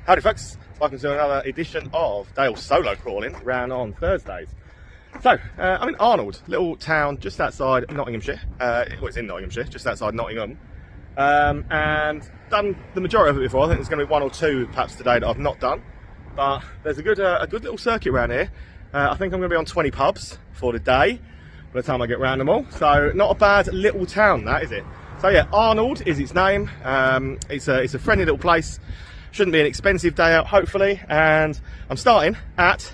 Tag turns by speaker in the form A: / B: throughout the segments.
A: Howdy folks, welcome to another edition of Dale's Solo Crawling, ran on Thursdays. So, I'm in Arnold, little town just outside Nottinghamshire. Well, it's in Nottinghamshire, just outside Nottingham. And done the majority of it before. I think there's going to be one or two perhaps today that I've not done. But there's a good little circuit around here. I think I'm going to be on 20 pubs for the day by the time I get round them all. So, not a bad little town that, is it? So yeah, Arnold is its name. It's a friendly little place. Shouldn't be an expensive day out, hopefully. And I'm starting at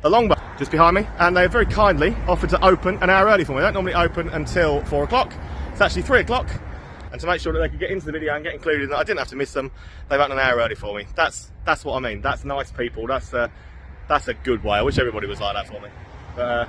A: the Longbow, just behind me. And they very kindly offered to open an hour early for me. They don't normally open until 4 o'clock. It's actually 3 o'clock. And to make sure that they could get into the video and get included, and I didn't have to miss them, they've opened an hour early for me. That's what I mean. That's nice people. That's a good way. I wish everybody was like that for me. But,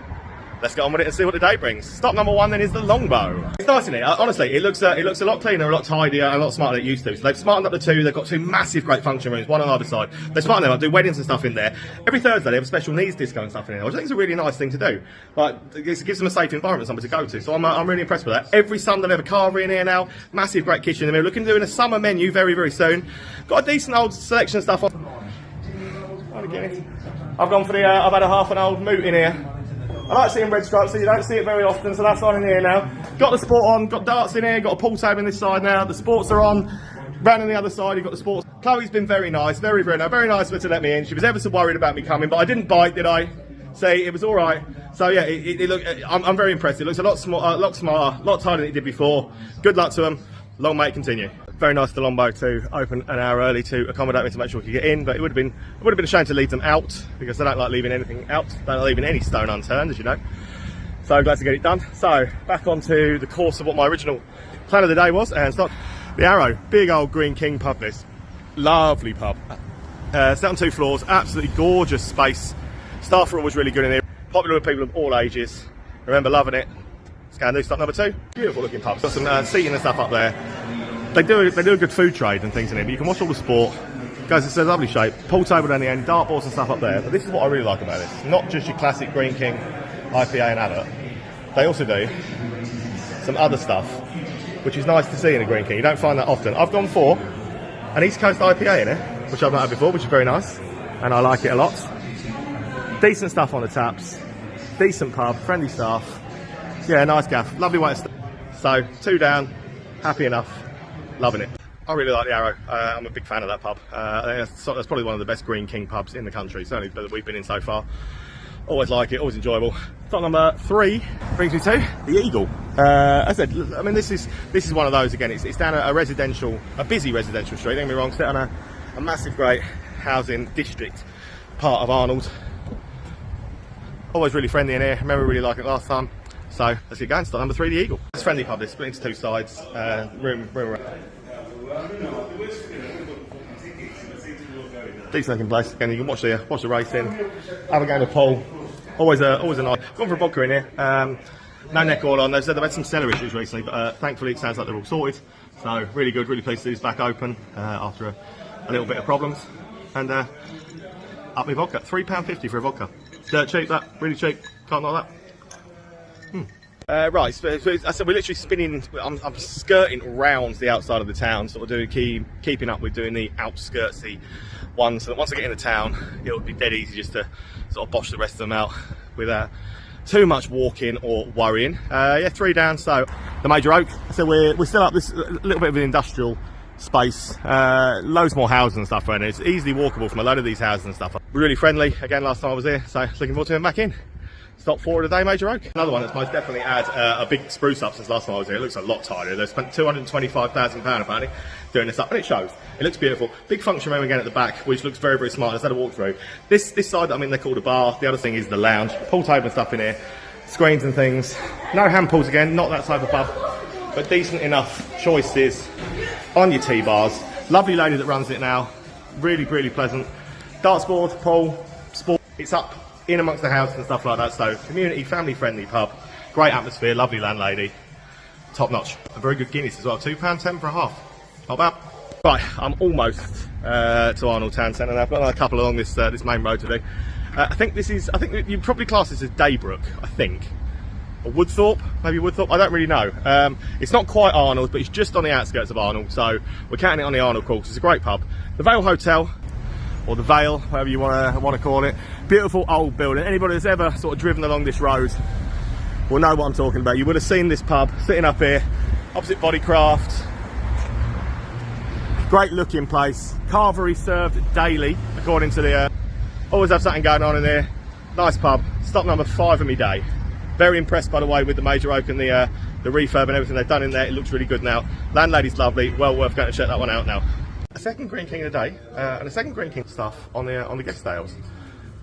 A: let's get on with it and see what the day brings. Stop number one then is the Longbow. It's nice in here. Honestly, it looks a lot cleaner, a lot tidier, and a lot smarter than it used to. So they've smartened up the two. They've got two massive, great function rooms, one on either side. They've smartened them up, do weddings and stuff in there. Every Thursday they have a special needs disco and stuff in there, which I think is a really nice thing to do. Like, it gives them a safe environment, somewhere to go to. So I'm really impressed with that. Every Sunday they have a carvery in here now. Massive, great kitchen in the middle. Looking to do in a summer menu very, very soon. Got a decent old selection of stuff on. I've gone for the. I've had a half an old moot in here. I like seeing red stripes, so you don't see it very often, so that's on in here now. Got the sport on, got darts in here, got a pool table in this side now. The sports are on. Round on the other side, you've got the sports. Chloe's been very nice, very, very nice. Very nice of her to let me in. She was ever so worried about me coming, but I didn't bite, did I? See, it was all right. So yeah, I'm very impressed. It looks a lot smarter, a lot tighter than it did before. Good luck to them. Long may it continue. Very nice to Longbow to open an hour early to accommodate me to make sure we could get in, but it would have been a shame to leave them out because they don't like leaving anything out. They don't like leaving any stone unturned, as you know. So glad to get it done. So back onto the course of what my original plan of the day was, and start the Arrow, big old Green King pub. This lovely pub. It's down 2 floors, absolutely gorgeous space. Staff are always really good in here. Popular with people of all ages. Remember loving it. Can do stop number 2. Beautiful looking pubs. Got some seating and stuff up there. They do a good food trade and things in here, but you can watch all the sport. Guys, it's a lovely shape. Pool table down the end, dartboards and stuff up there. But this is what I really like about this. Not just your classic Green King IPA and advert. They also do some other stuff, which is nice to see in a Green King. You don't find that often. I've gone for an East Coast IPA in it, which I've not had before, which is very nice, and I like it a lot. Decent stuff on the taps. Decent pub, friendly staff. Yeah, nice gaff. Lovely way to start. So, 2 down, happy enough, loving it. I really like the Arrow. I'm a big fan of that pub. I think that's probably one of the best Green King pubs in the country, certainly that we've been in so far. Always like it, always enjoyable. Stop number 3 brings me to the Eagle. As I said, I mean, this is one of those again. It's down a busy residential street. Don't get me wrong, set on a massive, great housing district part of Arnold. Always really friendly in here. I remember really liking it last time. So let's get going. Start number 3, the Eagle. It's a friendly pub. It's split into 2 sides. Room. Decent looking place. Again, you can watch the racing, have a game of pool. Always a nice. Gone for a vodka in here. No neck oil on. They've had some cellar issues recently, but thankfully it sounds like they're all sorted. So really good. Really pleased to see this back open after a little bit of problems. And up my vodka. £3.50 for a vodka. Dirt cheap. That really cheap. Can't knock that. Right, so I said we're literally spinning. I'm skirting round the outside of the town, sort of keeping up with doing the outskirtsy ones. So that once I get in the town, it'll be dead easy just to sort of bosh the rest of them out without too much walking or worrying. Yeah, 3 down. So the Major Oak. So we're still up this little bit of an industrial space. Loads more houses and stuff around here. It's easily walkable from a load of these houses and stuff. Really friendly. Again, last time I was here, so looking forward to being back in. Stop 4 of the day, Major Oak. Another one that's most definitely had a big spruce up since last time I was here. It looks a lot tidier. They've spent £225,000 apparently doing this up, and it shows. It looks beautiful. Big function room again at the back, which looks very, very smart. Let's have a walk through. This side, I mean, they're called a bar. The other thing is the lounge. Pool table and stuff in here. Screens and things. No hand pools again, not that type of pub, but decent enough choices on your T-bars. Lovely lady that runs it now. Really, really pleasant. Darts board, pool, sport. It's up in amongst the houses and stuff like that, so community, family friendly pub, great atmosphere, lovely landlady, top notch. A very good Guinness as well, £2.10 for a half, not bad. Right, I'm almost to Arnold Town Centre now. I've got another couple along this main road today. I think you'd probably class this as Daybrook, I think. Or Woodthorpe, maybe Woodthorpe, I don't really know. It's not quite Arnold, but it's just on the outskirts of Arnold, so we're counting it on the Arnold crawl, 'cause it's a great pub. The Vale Hotel, or the Vale, whatever you want to call it. Beautiful old building. Anybody that's ever sort of driven along this road will know what I'm talking about. You would have seen this pub sitting up here, opposite Bodycraft. Great looking place. Carvery served daily, according to the... always have something going on in there. Nice pub. Stop number 5 of me day. Very impressed, by the way, with the Major Oak and the refurb and everything they've done in there. It looks really good now. Landlady's lovely. Well worth going to check that one out now. A second Green King of the day, and a second Green King stuff on the guest ales.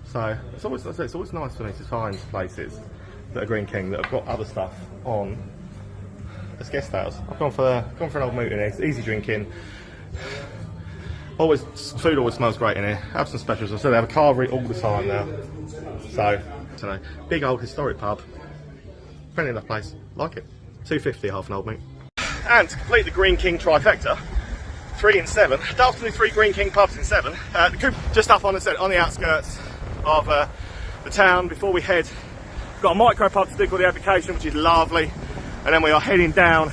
A: So it's always nice for me to find places that are Green King that have got other stuff on as guest ales. I've gone for an old moot in here. It's easy drinking. Food always smells great in here. Have some specials. I said they have a carvery all the time now. So, I don't know. Big old historic pub. Friendly enough place. Like it. £2.50 half an old meat. And to complete the Green King trifecta, 3 in 7. After the 3 Green King pubs in 7. The coop just up on the outskirts of the town. Before we head, we've got a micro pub to do called the Application, which is lovely. And then we are heading down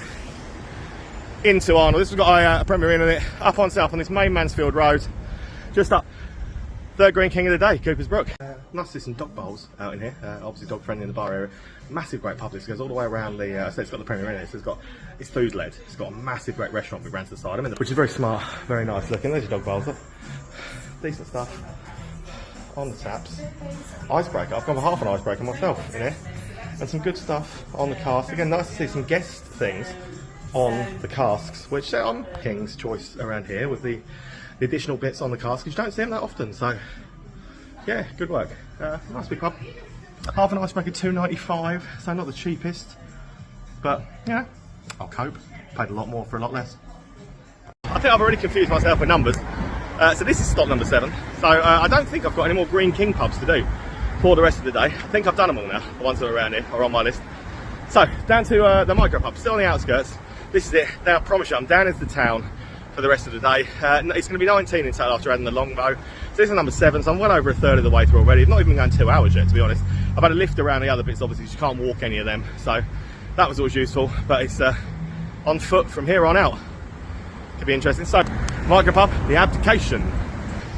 A: into Arnold. This has got a Premier Inn in it, up on south on this main Mansfield Road, just up. Third Green King of the day, Cooper's Brook. Nice to see some dog bowls out in here, obviously dog friendly in the bar area. Massive great pub, this goes all the way around the, I said it's got the Premier Inn in it, so it's food led. It's got a massive great restaurant we ran to the side, which is very smart, very nice looking. There's your dog bowls, look. Decent stuff on the taps. Icebreaker, I've gone for half an icebreaker myself in here. And some good stuff on the cask. Again, nice to see some guest things on the casks, which I'm King's choice around here with the additional bits on the cask, because you don't see them that often. So yeah, good work. Nice big pub. Half an icebreaker, £2.95, so not the cheapest, but you know, I'll cope. Paid a lot more for a lot less. I think I've already confused myself with numbers. So this is stop number 7. So I don't think I've got any more Green King pubs to do for the rest of the day. I think I've done them all now. The ones that are around here are on my list. So down to the micro pub, still on the outskirts. This is it. Now I promise you, I'm down into the town for the rest of the day. It's going to be 19 in total after adding the longbow. So this is number 7, so I'm well over a third of the way through already. I've not even going 2 hours yet, to be honest. I've had a lift around the other bits, obviously, you can't walk any of them. So that was always useful, but it's on foot from here on out. Could be interesting. So, micro pub, the Abdication.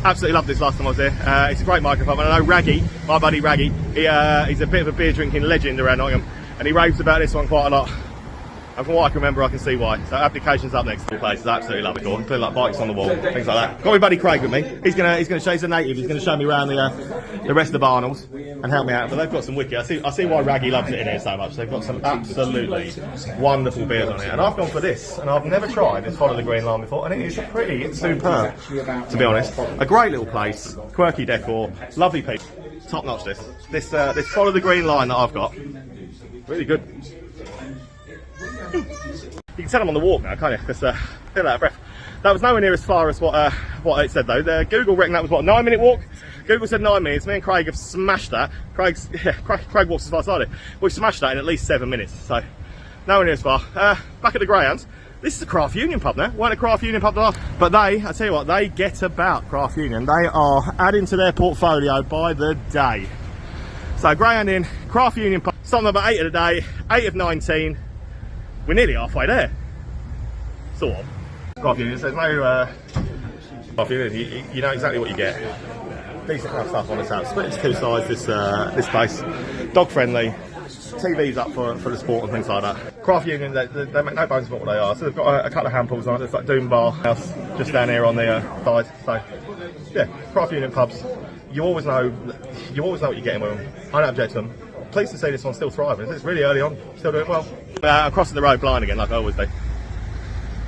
A: Absolutely loved this last time I was here. It's a great micro pub, and I know Raggy, my buddy Raggy, he's a bit of a beer drinking legend around Nottingham, and he raves about this one quite a lot. And from what I can remember, I can see why. So Application's up next to the place. It's absolutely lovely. Cool. Put like bikes on the wall, things like that. Got my buddy Craig with me. He's gonna show. He's a native. He's gonna show me around the rest of the Arnolds and help me out. But they've got some wicked. I see why Raggy loves it in here so much. They've got some absolutely wonderful beers on here. And I've gone for this, and I've never tried this Follow the Green Line before, and it is pretty superb, to be honest. A great little place, quirky decor, lovely people, top notch. This Follow the Green Line that I've got, really good. You can tell I'm on the walk now, can't you? Because I feel out of breath. That was nowhere near as far as what it said though. Google reckoned that was what, a 9-minute walk? Google said 9 minutes. Me and Craig have smashed that. Craig walks as far as I did. We've smashed that in at least 7 minutes. So nowhere near as far. Back at the Greyhounds. This is a Craft Union pub now. Weren't a Craft Union pub last, but I tell you what, they get about Craft Union. They are adding to their portfolio by the day. So Greyhound Inn, Craft Union pub. Stop number 8 of the day, 8 of 19. We're nearly halfway there. Sort of. Craft Union, there's no Craft Union, you know exactly what you get. Decent enough stuff on the tap. Split into 2 sides, this place. Dog friendly. TV's up for the sport and things like that. Craft Union, they make no bones about what they are. So they've got a couple of handfuls on it. It's like Doom Bar House just down here on the side. So yeah, Craft Union pubs. You always know what you're getting with them. I don't object to them. Pleased to see this one's still thriving. It's really early on, still doing well. I'm crossing the road blind again, like I always do.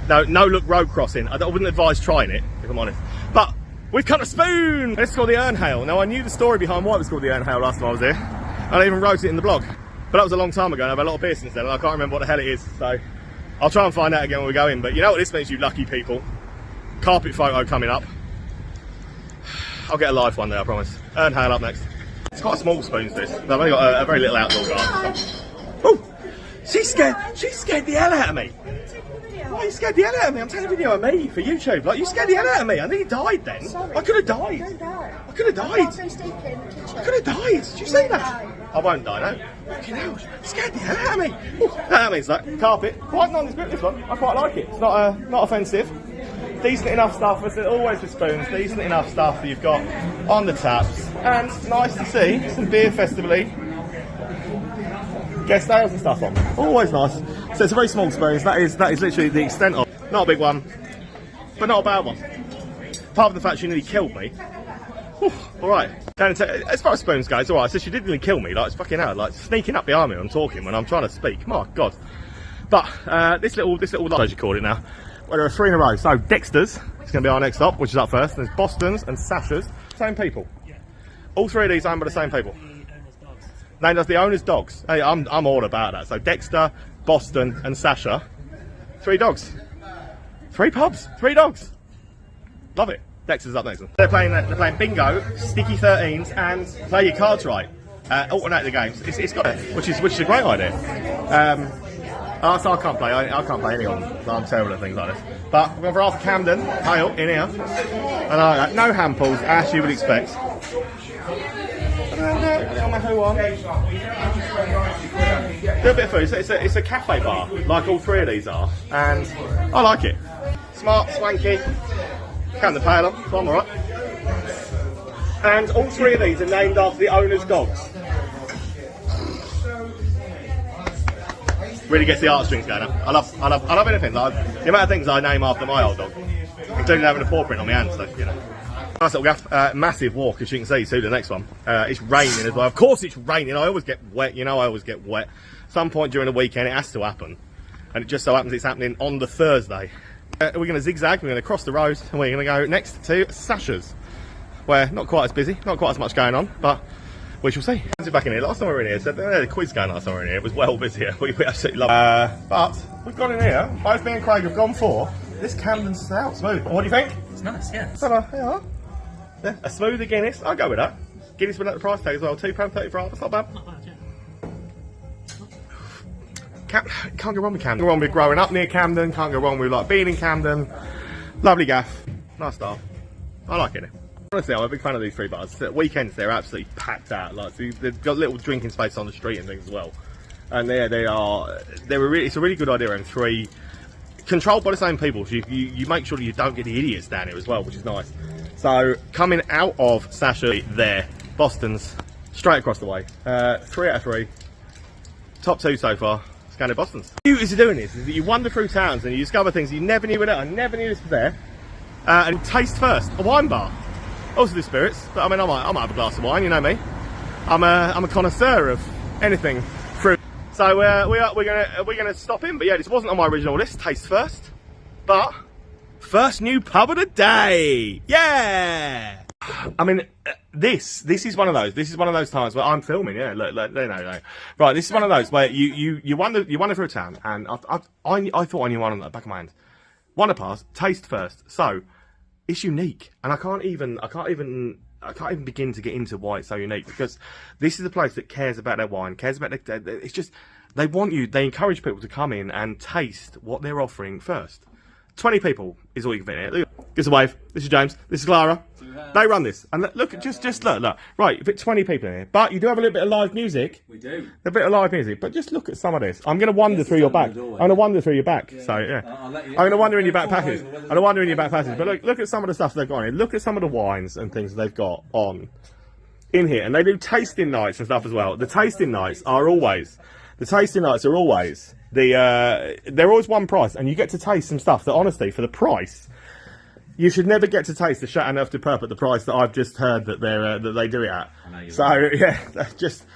A: No look road crossing. I wouldn't advise trying it, if I'm honest. But we've cut a spoon. It's called the Ernhale. Now I knew the story behind why it was called the Ernhale last time I was here. I even wrote it in the blog. But that was a long time ago, and I've had a lot of beer since then, and I can't remember what the hell it is. So I'll try and find out again when we go in. But you know what this means, you lucky people. Carpet photo coming up. I'll get a live one there, I promise. Ernhale up next. It's quite small spoons, this. I've only got a very little outdoor garden. Oh, she's scared the hell out of me. Why you scared the hell out of me? I'm taking a video of me for YouTube. Like, you scared the hell out of me. I nearly died then.
B: Sorry.
A: I could have died.
B: Don't die.
A: I could have died. I could have died. Did you see that? I won't die, no. Fucking hell. Scared the hell out of me. Ooh, that means that carpet. Quite nondescript, this one. I quite like it. It's not offensive. decent enough stuff, as always with spoons, decent enough stuff that you've got on the taps. And nice to see some beer festivally guest ales and stuff on. Always nice. So it's a very small spoons, that is literally the extent of it. Not a big one, but not a bad one. Apart from the fact she nearly killed me. Alright, as far as spoons go, it's alright. So she didn't really kill me, like it's fucking hell, like sneaking up behind me when I'm talking, when I'm trying to speak. My God. But this little as you call it now, well, there are 3 in a row. So Dexter's is going to be our next stop, which is up first. There's Boston's and Sasha's. Same people. Yeah. All 3 of these owned by the same people. Named as the owner's dogs. Hey, I'm all about that. So Dexter, Boston, and Sasha. 3 dogs. 3 pubs. 3 dogs. Love it. Dexter's up next. They're playing bingo, sticky 13s, and play your cards right. Alternate the games. It's got it, which is a great idea. So I can't play. I can't play any of them. So I'm terrible at things like this. But we're going for Arthur Camden ale in here, and no hand pulls as you would expect. Who on? Do a bit of food. It's a cafe bar, like all 3 of these are, and I like it. Smart, swanky. Count the pale on, so I'm alright. And all 3 of these are named after the owner's dogs. Really gets the heartstrings going. I love anything. Like, the amount of things I name after my old dog, including having a paw print on my hand. So you know, nice little gaff. Massive walk, as you can see. To the next one. It's raining as well. Of course, it's raining. I always get wet. You know, I always get wet. Some point during the weekend, it has to happen, and it just so happens it's happening on the Thursday. We're going to zigzag, we're going to cross the road, and we're going to go next to Sasha's, where not quite as busy, not quite as much going on, but we shall see. Back in here, last time we were in here, so there was a quiz going last time we were in here, it was well busier, we absolutely love it. But we've gone in here, both me and Craig have gone for this Camden Stout Smooth. What do you think?
B: It's nice, yeah.
A: Yeah, a smoother Guinness, I'll go with that. Guinness went at the price tag as well, £2.35, that's not bad.
B: Not bad, yeah.
A: Can't go wrong with Camden. Can't go wrong with growing up near Camden. Can't go wrong with like being in Camden. Lovely gaff. Nice start. I like it. Honestly, I'm a big fan of these 3 bars. Weekends they're absolutely packed out. Like they've got little drinking space on the street and things as well. And it's a really good idea. And 3 controlled by the same people. So you make sure that you don't get the idiots down here as well, which is nice. So coming out of Sasha there, Boston's straight across the way. 3 out of 3. Top 2 so far. Kind of Boston's. The beauty of doing this is that you wander through towns and you discover things you never knew were there. I never knew this was there. And taste first. A wine bar. Also the spirits, but I mean I might have a glass of wine, you know me. I'm a connoisseur of anything fruit. So we're gonna stop in, but yeah, this wasn't on my original list. Taste first. But first new pub of the day. Yeah! I mean, this is one of those. This is one of those times where I'm filming. Yeah, look, no. Right, this is one of those where you wander through a town, and I thought I knew one on the back of my hand. Wander past, taste first. So it's unique, and I can't even begin to get into why it's so unique, because this is a place that cares about their wine, cares about it's just they encourage people to come in and taste what they're offering first. 20 people is all you can fit in here. Give us a wave. This is James. This is Clara. They run this. And look, just look. Right, you fit 20 people in here. But you do have a little bit of live music.
B: We do.
A: A bit of live music. But just look at some of this. I'm going to wander through your back. I'm going to wander through your back. Yeah. So, yeah. I'm going to wander in your back passage. I'm going to wander in your back passage. But look at some of the stuff they've got in here. Look at some of the wines and things they've got on in here. And they do tasting nights and stuff as well. The tasting nights are always... they're always one price, and you get to taste some stuff that, honestly, for the price, you should never get to taste the Chateauneuf du Pape at the price that I've just heard that they do it at. So right. Yeah, just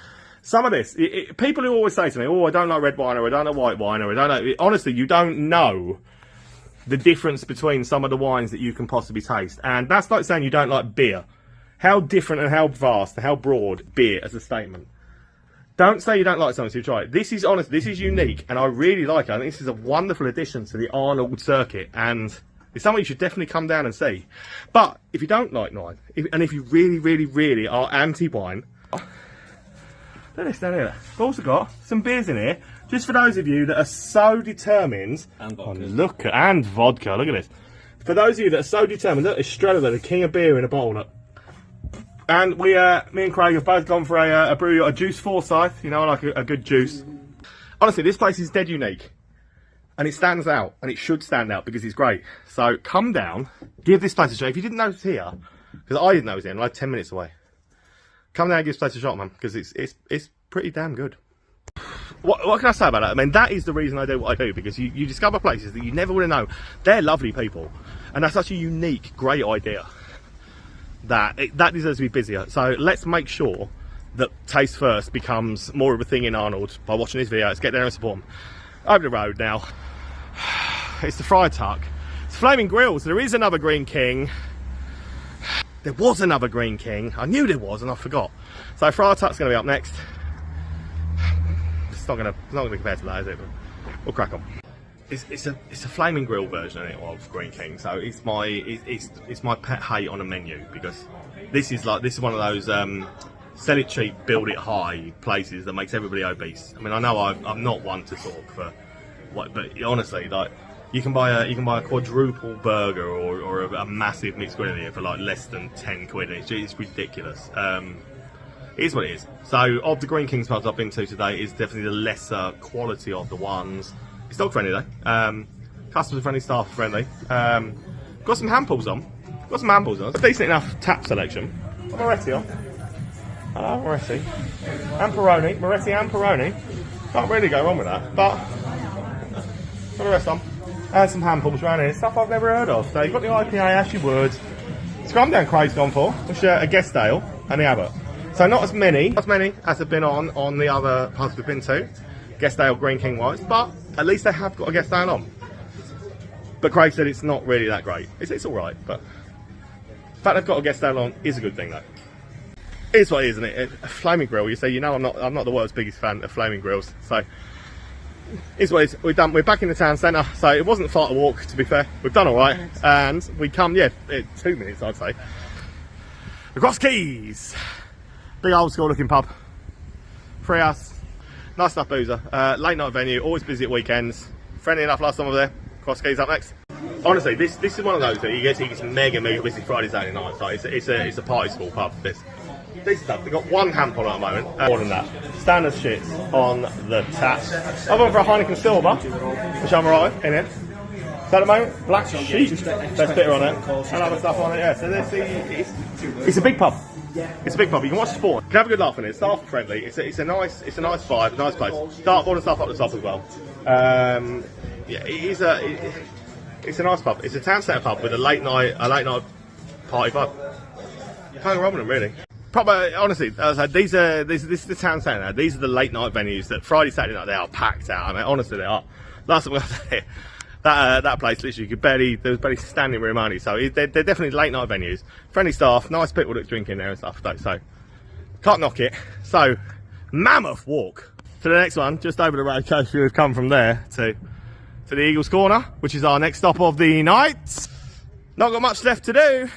A: some of this. People who always say to me, "Oh, I don't like red wine, or I don't like white wine, or I don't know." Honestly, you don't know the difference between some of the wines that you can possibly taste, and that's like saying you don't like beer. How different and how vast, and how broad beer as a statement. Don't say you don't like something until you try it. This is honest, this is unique, and I really like it. I think this is a wonderful addition to the Arnold circuit, and it's something you should definitely come down and see. But if you don't like wine, and if you really, really, really are anti-wine, look at this down here. We've also got some beers in here, just for those of you that are so determined.
B: And vodka.
A: And vodka, look at this. For those of you that are so determined, look, Estrella, the king of beer in a bottle, look. And me and Craig have both gone for a juice Forsyth, you know, like a good juice. Honestly, this place is dead unique. And it stands out, and it should stand out because it's great. So come down, give this place a shot. If you didn't know it was here, because I didn't know it was here, and I lived 10 minutes away. Come down and give this place a shot, man, because it's pretty damn good. What can I say about that? I mean, that is the reason I do what I do, because you discover places that you never would have known. They're lovely people, and that's such a unique, great idea that that deserves to be busier. So let's make sure that Taste First becomes more of a thing in Arnold by watching this video. Let's get there and support them. Over the road now. It's the Friar Tuck. It's Flaming Grills. There is another Green King. There was another Green King. I knew there was and I forgot. So Friar Tuck's going to be up next. It's not going to compare to that, is it? But we'll crack on. It's a Flaming Grill version of Green King. So it's my pet hate on a menu, because this is one of those sell it cheap, build it high places that makes everybody obese. I mean, I know I'm not one to talk for what, but honestly, like, you can buy a quadruple burger or a massive mixed grill here for like less than 10 quid. It's ridiculous. It is what it is. So of the Green Kings pubs I've been to today, it's definitely the lesser quality of the ones. It's dog friendly though. Customer friendly, staff friendly. Got some hand pulls on. It's a decent enough tap selection. Moretti on. Moretti. Amperoni. Moretti Amperoni. Can't really go wrong with that. But got the rest on. And some hand pulls around here. Stuff I've never heard of. So you've got the IPA, Ashley Wood. Scrum Down Craig's gone for. Which a Guest Ale and the Abbott. So not as many as have been on the other pubs we've been to. Guest Ale, Green King wise. But at least they have got a Guest Ale on. But Craig said it's not really that great. It's alright, but the fact they've got a Guest Ale on is a good thing though. It's what it is, isn't it? A Flaming Grill. You say, you know, I'm not the world's biggest fan of Flaming Grills. So it's what it is. We're back in the town centre, so it wasn't far to walk. To be fair, we've done all right, and we come 2 minutes, I'd say. The Cross Keys, big old school looking pub. Free us, nice enough boozer. Late night venue, always busy at weekends. Friendly enough last time I was there. Cross Keys up next. Honestly, this is one of those that you get mega busy Friday, Saturday night. So it's a party school pub. This stuff. They've got one hand on at the moment. More than that. Standard shit on the tap. I've gone for a Heineken Silver, which I'm alright with, in it. So at the moment, Black Sheep. There's bitter on it. And other stuff on it, yeah. So it's a big pub. It's a big pub. You can watch sport. You can have a good laugh in it. Staff friendly. It's a nice vibe, nice place. Dartboard and stuff up the top as well. It's a nice pub. It's a town centre pub with a late night party pub. Can't go wrong with them, really. Proper, honestly, this is the town centre. These are the late night venues that Friday, Saturday night, they are packed out. I mean, honestly, they are. Last time I was there, that place literally there was barely standing room only. So they're definitely late night venues. Friendly staff, nice people that drink in there and stuff. So can't knock it. So mammoth walk to the next one, just over the road. Coast we've come from there to the Eagles Corner, which is our next stop of the night. Not got much left to do.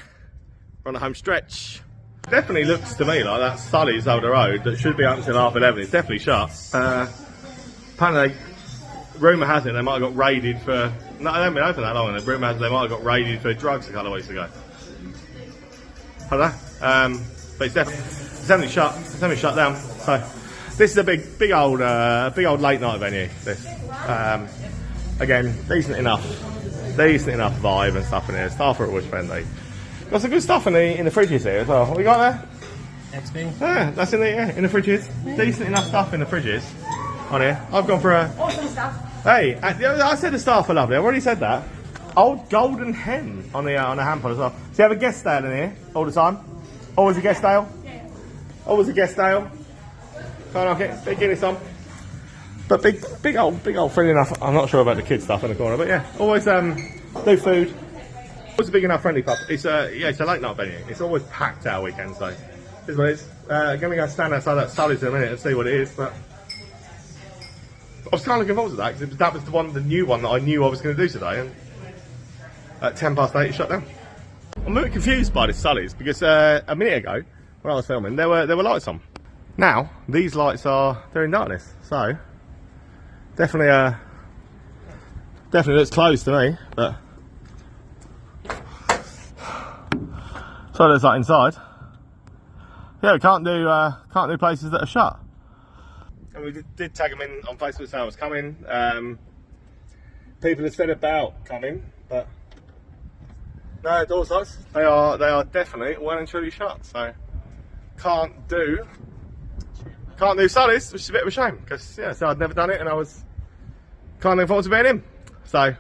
A: We're on the home stretch. Definitely looks to me like that Sully's over the road that should be open until 11:30. It's definitely shut. Apparently, rumour has it they might have got raided for. No, they haven't been open that long. And rumour has it they might have got raided for drugs a couple of weeks ago. I don't know. But it's definitely shut. It's definitely shut down. So this is a big old late night venue. This again, decent enough vibe and stuff in here. Staff are always friendly. Got some good stuff in the fridges here as well. What we got there?
B: XP.
A: Yeah, that's in the fridges. Decent enough stuff in the fridges on here. I've gone for a.
B: Awesome stuff.
A: Hey, I said the staff are lovely. I've already said that. Old Golden Hen on the handful as well. So you have a guest ale in here all the time. Always a guest ale.
B: Yeah.
A: Always a guest ale. Can't knock it. Big Guinness on. But big old friendly enough. I'm not sure about the kids stuff in the corner, but yeah, always do food. Always a big enough friendly pub. It's a late night venue. It's always packed our weekend, so here's what it is. Gonna go stand outside that Sully's in a minute and see what it is, but I was kind of looking forward to that because that was the new one that I knew I was going to do today, and at 8:10 it shut down. I'm a bit confused by this Sully's because a minute ago when I was filming there were lights on. Now these lights they're in darkness, so definitely looks closed to me, but. So there's that inside. Yeah, we can't do places that are shut. And we did tag them in on Facebook saying I was coming. people have said about coming, but no, doors lights. They are definitely well and truly shut. So can't do Sully's, which is a bit of a shame because yeah, so I'd never done it and I was kind of looking forward to being in. So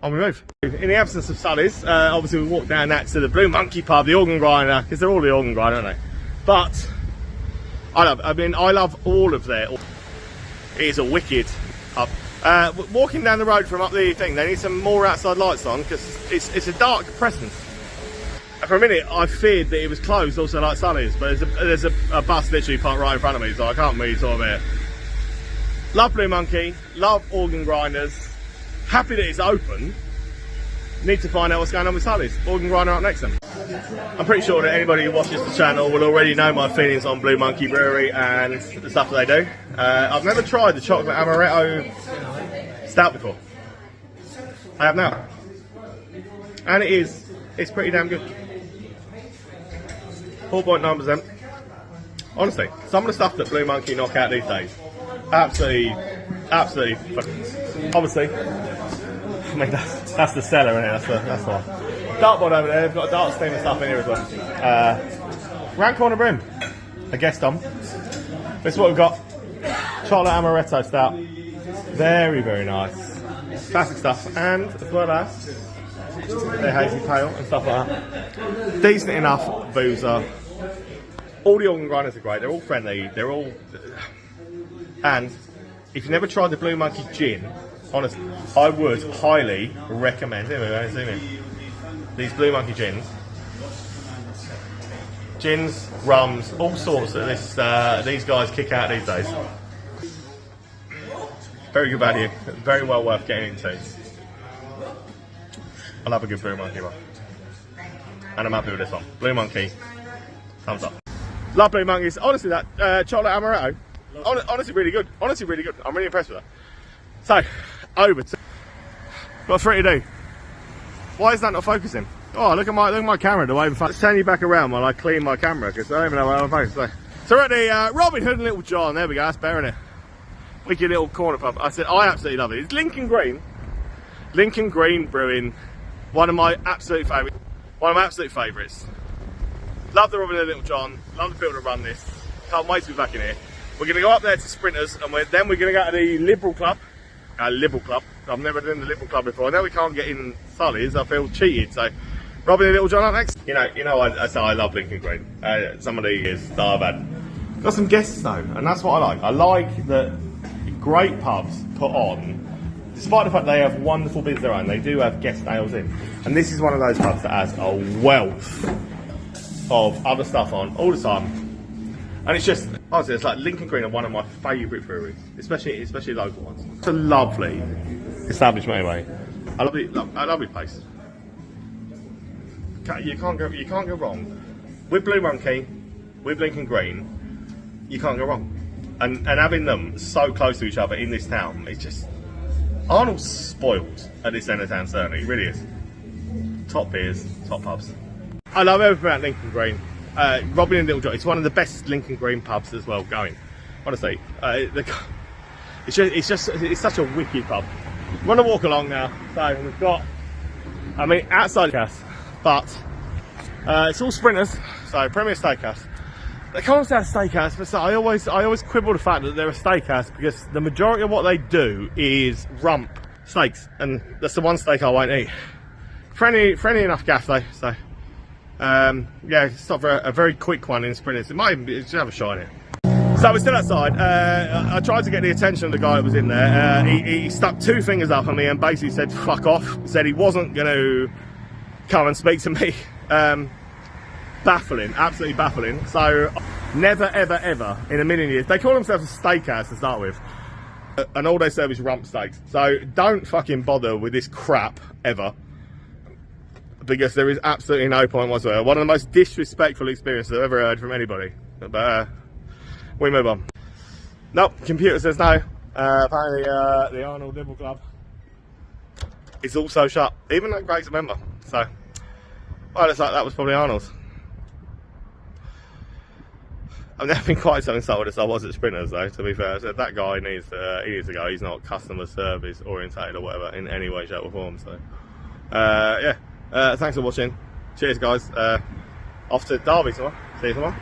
A: on we move. In the absence of Sully's, obviously we walked down that to the Blue Monkey pub, the organ grinder, because they're all the organ grinder, aren't they? But I love all of their. It is a wicked pub. Walking down the road from up the thing, they need some more outside lights on because it's a dark presence. And for a minute, I feared that it was closed, also like Sully's, but there's a bus literally parked right in front of me, so I can't really talk about it. Love Blue Monkey, love organ grinders. Happy that it's open. Need to find out what's going on with Sully's. Organ grinder up next to them. I'm pretty sure that anybody who watches the channel will already know my feelings on Blue Monkey Brewery and the stuff that they do. I've never tried the chocolate amaretto stout before. I have now. And it's pretty damn good. 4.9%. Honestly, some of the stuff that Blue Monkey knock out these days, absolutely, obviously, I mean, that's the cellar, isn't it? That's the one. Dartboard over there, they've got a dart steam and stuff in here as well. Round corner brim, a guest on. This is what we've got. Chocolate amaretto stout. Very, very nice. Classic stuff. And as well as their hazy pale and stuff like that. Decent enough boozer. All the organ grinders are great. They're all friendly. They're all... And if you've never tried the Blue Monkey gin, honestly, I would highly recommend these Blue Monkey gins. Gins, rums, all sorts that these guys kick out these days. Very good value, very well worth getting into. I love a good Blue Monkey one. And I'm happy with this one. Blue Monkey, thumbs up. Love Blue Monkeys. Honestly, that chocolate amaretto, honestly really good. Honestly really good. I'm really impressed with that. So, over to... Got 3 to do. Why is that not focusing? Oh, look at my camera, the way I'm Let's turn you back around while I clean my camera, because I don't even know where I'm focusing. So we're at the Robin Hood and Little John. There we go, that's better, isn't it? Wicked little corner pub. I said, I absolutely love it. It's Lincoln Green. Lincoln Green Brewing. One of my absolute favourites. Love the Robin Hood and Little John. Love the people that run this. Can't wait to be back in here. We're going to go up there to Sprinters, and then we're going to go to the Liberal Club. Liberal Club. I've never done the Liberal Club before. Now we can't get in Sully's. I feel cheated. So, Robin and Little John up next. You know, I say I love Lincoln Green. Some of the years that I've had. Got some guests though, and that's what I like. I like that great pubs put on, despite the fact they have wonderful bits of their own, they do have guest ales in. And this is one of those pubs that has a wealth of other stuff on all the time. And it's just, honestly, it's like Lincoln Green are one of my favourite breweries, especially local ones. It's a lovely establishment anyway. I love a lovely place. You can't go wrong with Blue Monkey, with Lincoln Green. You can't go wrong, and having them so close to each other in this town, it's just Arnold's spoiled at this end of town. Certainly, it really is. Top beers, top pubs. I love everything about Lincoln Green. Robin and Little John. It's one of the best Lincoln Green pubs as well going. Honestly, it's such a wicked pub. We're gonna walk along now. So we've got, outside cast. But it's all Sprinters, so Premier Steakhouse. They call themselves a steakhouse, but so I always quibble the fact that they're a steakhouse because the majority of what they do is rump steaks, and that's the one steak I won't eat. Friendly enough gaff though, so yeah, stop for a very quick one in Sprinters. It might even be, just have a shot in it. So we're still outside. I tried to get the attention of the guy that was in there. He stuck 2 fingers up at me and basically said fuck off. Said he wasn't going to come and speak to me. Baffling, absolutely baffling. So never ever ever in a million years. They call themselves a steakhouse to start with, and all they serve is rump steaks. So don't fucking bother with this crap ever, because there is absolutely no point whatsoever. One of the most disrespectful experiences I've ever heard from anybody. But we move on. Nope, computer says no. Apparently the Arnold Liberal Club is also shut, even though Greg's a member. So, well, it's like that was probably Arnold's. I've never been quite so insulted as I was at sprinters, though. To be fair, so that guy needs to go. He's not customer service orientated or whatever in any way, shape, or form. So, yeah. Thanks for watching. Cheers, guys. Off to Derby tomorrow. See you tomorrow.